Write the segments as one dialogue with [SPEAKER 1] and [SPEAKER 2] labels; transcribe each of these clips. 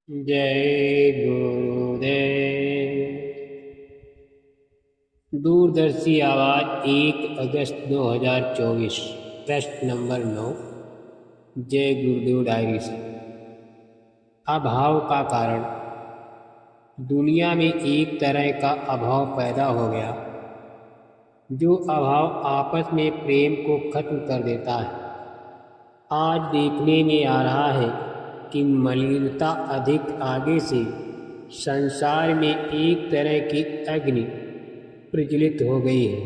[SPEAKER 1] जय गुरुदेव। दूरदर्शी आवाज़ 1 अगस्त 2024। प्रश्न नंबर 9। जय गुरुदेव डायरी से। अभाव का कारण। दुनिया में एक तरह का अभाव पैदा हो गया जो अभाव आपस में प्रेम को खत्म कर देता है। आज देखने में आ रहा है कि मलिनता अधिक आगे से संसार में एक तरह की अग्नि प्रज्वलित हो गई है।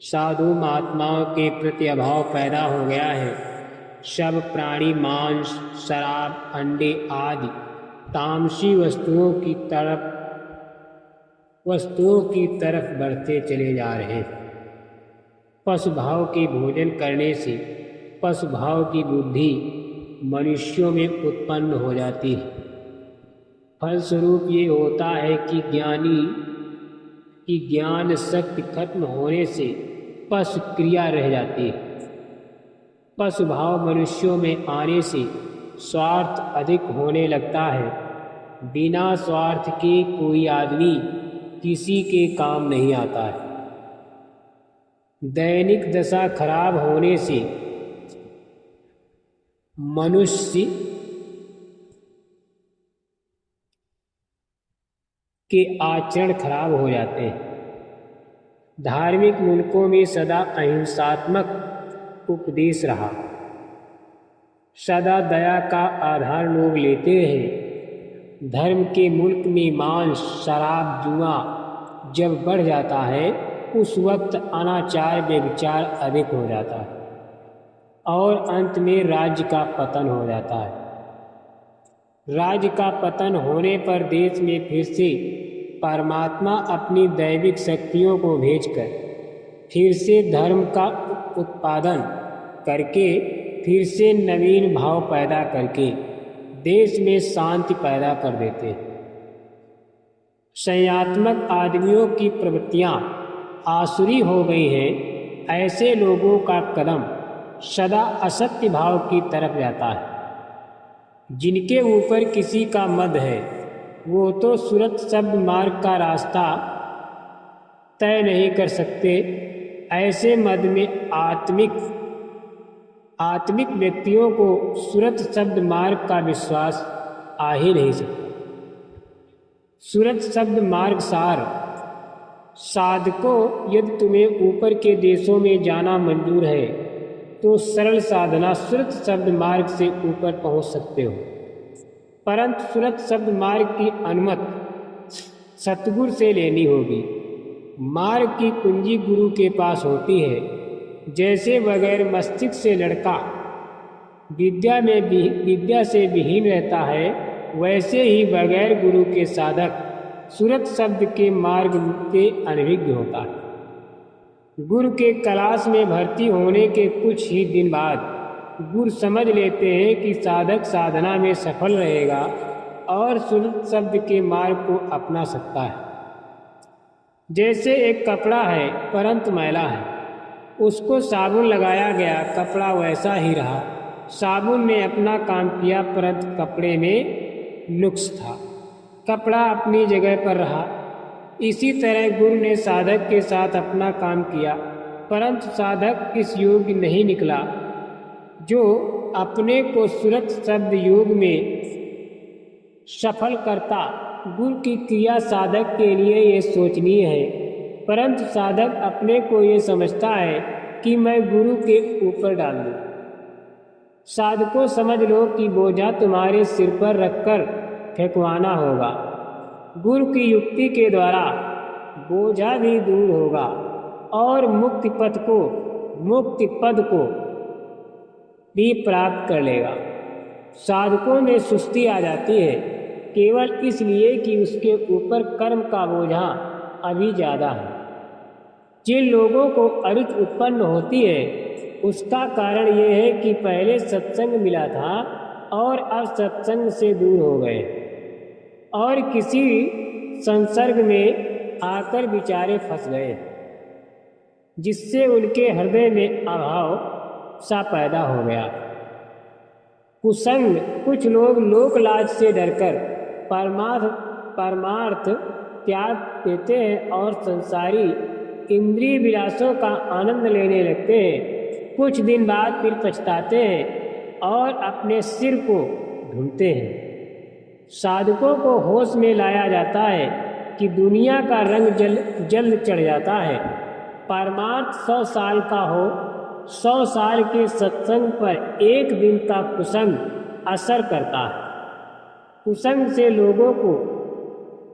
[SPEAKER 1] साधु महात्माओं के प्रति अभाव पैदा हो गया है। सब प्राणी मांस, शराब, अंडे आदि तामसी वस्तुओं की तरफ बढ़ते चले जा रहे हैं। पशु भाव के भोजन करने से पशु भाव की बुद्धि मनुष्यों में उत्पन्न हो जाती है। फलस्वरूप ये होता है कि ज्ञानी की ज्ञान शक्ति खत्म होने से पशु क्रिया रह जाती है। पशु भाव मनुष्यों में आने से स्वार्थ अधिक होने लगता है। बिना स्वार्थ के कोई आदमी किसी के काम नहीं आता है। दैनिक दशा खराब होने से मनुष्य के आचरण खराब हो जाते हैं। धार्मिक मुल्कों में सदा अहिंसात्मक उपदेश रहा। सदा दया का आधार लोग लेते हैं। धर्म के मुल्क में मांस, शराब, जुआ जब बढ़ जाता है उस वक्त अनाचार व्यभिचार अधिक हो जाता है और अंत में राज्य का पतन हो जाता है। राज्य का पतन होने पर देश में फिर से परमात्मा अपनी दैविक शक्तियों को भेजकर फिर से धर्म का उत्पादन करके फिर से नवीन भाव पैदा करके देश में शांति पैदा कर देते हैं। संयतात्मक आदमियों की प्रवृत्तियां आसुरी हो गई हैं। ऐसे लोगों का कदम सदा असत्य भाव की तरफ जाता है। जिनके ऊपर किसी का मद है वो तो सुरत शब्द मार्ग का रास्ता तय नहीं कर सकते। ऐसे मद में आत्मिक व्यक्तियों को सुरत शब्द मार्ग का विश्वास आ ही नहीं सकता। सुरत शब्द मार्ग सार। साधकों, यदि तुम्हें ऊपर के देशों में जाना मंजूर है तो सरल साधना सुरत शब्द मार्ग से ऊपर पहुंच सकते हो। परंतु सुरत शब्द मार्ग की अनुमति सतगुरु से लेनी होगी। मार्ग की कुंजी गुरु के पास होती है। जैसे बगैर मस्तिष्क से लड़का विद्या से विहीन रहता है, वैसे ही बगैर गुरु के साधक सुरत शब्द के मार्ग के अनभिज्ञ होता है। गुरु के क्लास में भर्ती होने के कुछ ही दिन बाद गुरु समझ लेते हैं कि साधक साधना में सफल रहेगा और सुरत शब्द के मार्ग को अपना सकता है। जैसे एक कपड़ा है परंतु मैला है, उसको साबुन लगाया गया, कपड़ा वैसा ही रहा। साबुन ने अपना काम किया परंतु कपड़े में नुक्स था, कपड़ा अपनी जगह पर रहा। इसी तरह गुरु ने साधक के साथ अपना काम किया परंतु साधक इस योग्य नहीं निकला जो अपने को सुरत शब्द योग में सफल करता। गुरु की क्रिया साधक के लिए ये सोचनीय है, परंतु साधक अपने को ये समझता है कि मैं गुरु के ऊपर डाल दूं। साधकों, समझ लो कि बोझा तुम्हारे सिर पर रखकर फेंकवाना होगा। गुरु की युक्ति के द्वारा बोझा भी दूर होगा और मुक्ति पद को भी प्राप्त कर लेगा। साधकों में सुस्ती आ जाती है केवल इसलिए कि उसके ऊपर कर्म का बोझा अभी ज़्यादा है। जिन लोगों को अरुचि उत्पन्न होती है उसका कारण यह है कि पहले सत्संग मिला था और अब सत्संग से दूर हो गए और किसी संसर्ग में आकर बेचारे फंस गए, जिससे उनके हृदय में अभाव सा पैदा हो गया। कुसंग कुछ लोग लोक लाज से डरकर परमार्थ त्याग देते हैं और संसारी इंद्रिय विलासों का आनंद लेने लगते हैं। कुछ दिन बाद फिर पछताते हैं और अपने सिर को ढूंढते हैं। साधकों को होश में लाया जाता है कि दुनिया का रंग जल्द चढ़ जाता है। परमार्थ 100 साल का हो, 100 साल के सत्संग पर एक दिन का कुसंग असर करता है। कुसंग से लोगों को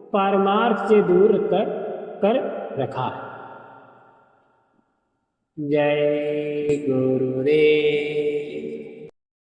[SPEAKER 1] परमार्थ से दूर कर रखा है। जय गुरुदेव।